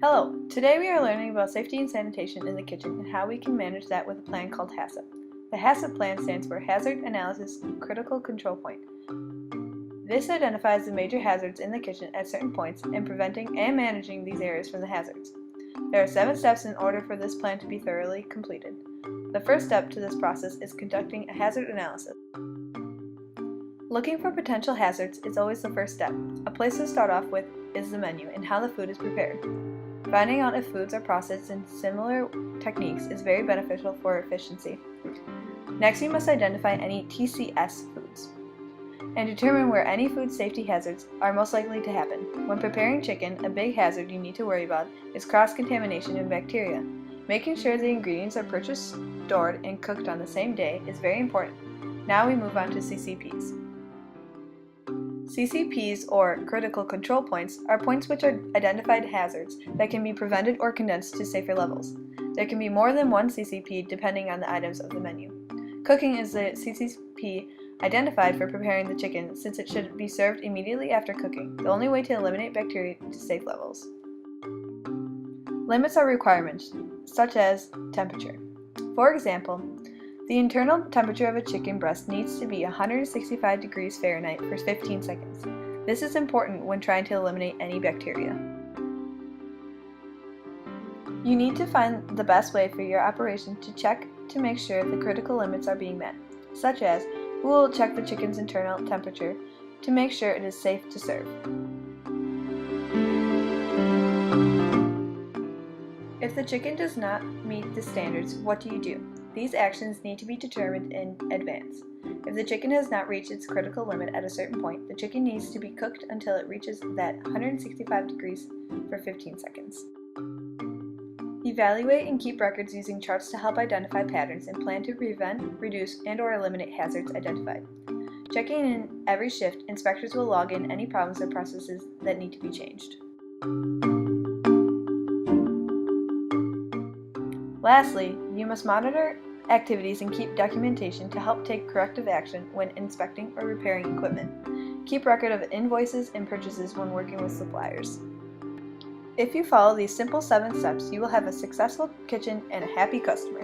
Hello, today we are learning about safety and sanitation in the kitchen and how we can manage that with a plan called HACCP. The HACCP plan stands for Hazard Analysis Critical Control Point. This identifies the major hazards in the kitchen at certain points and preventing and managing these areas from the hazards. There are 7 steps in order for this plan to be thoroughly completed. The first step to this process is conducting a hazard analysis. Looking for potential hazards is always the first step. A place to start off with is the menu and how the food is prepared. Finding out if foods are processed in similar techniques is very beneficial for efficiency. Next, you must identify any TCS foods and determine where any food safety hazards are most likely to happen. When preparing chicken, a big hazard you need to worry about is cross-contamination and bacteria. Making sure the ingredients are purchased, stored, and cooked on the same day is very important. Now we move on to CCPs. CCPs, or critical control points, are points which are identified hazards that can be prevented or condensed to safer levels. There can be more than one CCP depending on the items of the menu. Cooking is the CCP identified for preparing the chicken, since it should be served immediately after cooking, the only way to eliminate bacteria to safe levels. Limits are requirements, such as temperature. For example, the internal temperature of a chicken breast needs to be 165 degrees Fahrenheit for 15 seconds. This is important when trying to eliminate any bacteria. You need to find the best way for your operation to check to make sure the critical limits are being met, such as who will check the chicken's internal temperature to make sure it is safe to serve. If the chicken does not meet the standards, what do you do? These actions need to be determined in advance. If the chicken has not reached its critical limit at a certain point, the chicken needs to be cooked until it reaches that 165 degrees for 15 seconds. Evaluate and keep records using charts to help identify patterns and plan to prevent, reduce, and/or eliminate hazards identified. Checking in every shift, inspectors will log in any problems or processes that need to be changed. Lastly, you must monitor activities and keep documentation to help take corrective action when inspecting or repairing equipment. Keep record of invoices and purchases when working with suppliers. If you follow these simple 7 steps, you will have a successful kitchen and a happy customer.